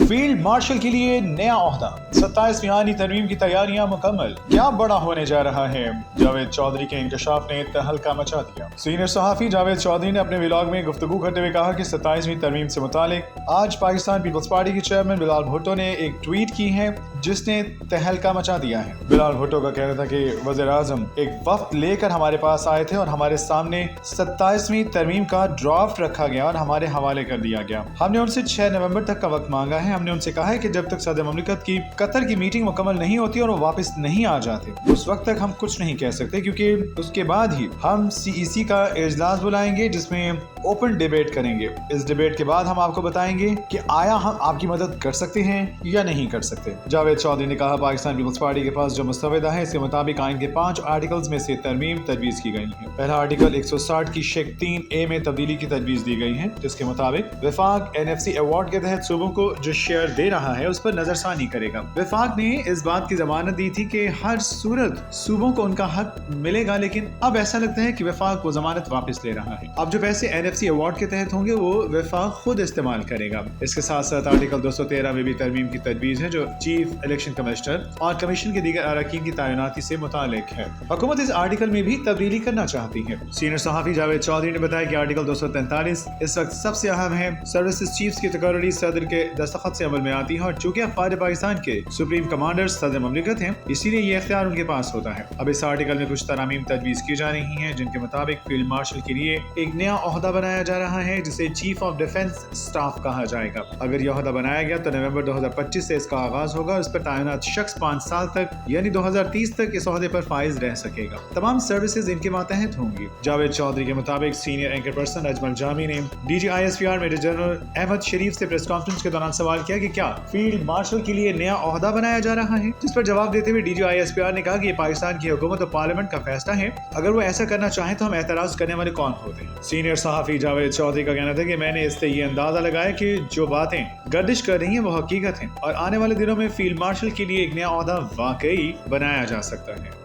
Field marshal के लिए नया ओहदा, 27वीं आनी तरमीम की तैयारियां मुकम्मल, क्या बड़ा होने जा रहा है। जावेद चौधरी के इंकशाफ ने तहलका मचा दिया। सीनियर सहाफी जावेद चौधरी ने अपने व्लॉग में गुफ्तगू करते हुए कहा कि 27वीं तरमीम से मुतालिक आज पाकिस्तान पीपल्स पार्टी के चेयरमैन बिलाल भुट्टो ने एक ट्वीट की है जिसने तहलका मचा दिया है। बिलाल भुट्टो का कहना था कि वज़ीर आज़म एक वक्त लेकर हमारे पास आए थे और हमारे सामने 27वीं तरमीम का ड्राफ्ट रखा गया और हमारे हवाले कर दिया गया। हमने उनसे 6 नवंबर तक का वक्त मांगा है। हमने उनसे कहा है कि जब तक सदर ममलिकत की कतर की मीटिंग मुकम्मल नहीं होती और वो वापस नहीं आ जाते उस वक्त तक हम कुछ नहीं कह सकते, क्योंकि उसके बाद ही हम CEC का इजलास बुलाएंगे जिसमें ओपन डिबेट करेंगे। इस डिबेट के बाद हम आपको बताएंगे कि आया हम आपकी मदद कर सकते हैं या नहीं कर सकते। जावेद चौधरी ने कहा पाकिस्तान पीपल्स पार्टी के पास जो मुस्तवदा है इसके मुताबिक आइन के 5 आर्टिकल्स में से तरमीम तजवीज़ की गई है। पहला आर्टिकल 160 की शेक 3A में तब्दीली की तजवीज़ दी गई है, जिसके मुताबिक वफाक NFC अवार्ड के तहत सूबों को जो शेयर दे रहा है उस पर नजरसानी करेगा। वफाक ने इस बात की जमानत दी थी कि हर सूरत सूबों को उनका हक मिलेगा, लेकिन अब ऐसा लगता है कि वफाक वो जमानत वापस ले रहा है। अब जो पैसे NFC अवार्ड के तहत होंगे वो वफाक खुद इस्तेमाल करेगा। इसके साथ साथ आर्टिकल 213 में भी तरमीम की तजवीज़ है जो चीफ इलेक्शन कमिश्नर और कमीशन के दीगर अरकान की तैनाती से मुतालिक है। हुकूमत इस आर्टिकल में भी तब्दीली करना चाहती है। सीनियर सहाफी जावेद चौधरी ने बताया कि आर्टिकल 243 इस वक्त सबसे अहम है। सर्विसेज चीफ्स की तकर्री सदर के दस्तखत से अमल में आती है और चूंकि अफवाज पाकिस्तान के सुप्रीम कमांडर सदर ममलिकत हैं, इसीलिए ये इख्तियार उनके पास होता है। अब इस आर्टिकल में कुछ तरामीम तजवीज़ की जा रही हैं जिनके मुताबिक फील्ड मार्शल के लिए एक नया ओहदा बनाया जा रहा है जिसे चीफ ऑफ डिफेंस स्टाफ कहा जाएगा। अगर यह ओहदा बनाया गया तो नवंबर 2025 से इसका आगाज होगा। इस पर तैनात शख्स 5 साल तक यानी 2030 तक इस ओहदे पर फाइज रह सकेगा। तमाम सर्विसेज इनके मातहत होंगी। जावेद चौधरी के मुताबिक senior anchor person Ajmal Jami ने DGISPR मेजर जनरल अहमद शरीफ से प्रेस कॉन्फ्रेंस के दौरान सवाल किया कि क्या फील्ड मार्शल के लिए नया ओहदा बनाया जा रहा है, जिस पर जवाब देते हुए DGISPR ने कहा कि ये पाकिस्तान की हुकूमत और पार्लियामेंट का फैसला है। अगर वो ऐसा करना चाहें तो हम एतराज करने वाले कौन होते हैं। सीनियर सहाफी जावेद चौधरी का कहना था कि मैंने इससे ये अंदाजा लगाया कि जो बातें गर्दिश कर रही हैं वो हकीकत हैं और आने वाले दिनों में फील्ड मार्शल के लिए एक नया ओहदा वाकई बनाया जा सकता है।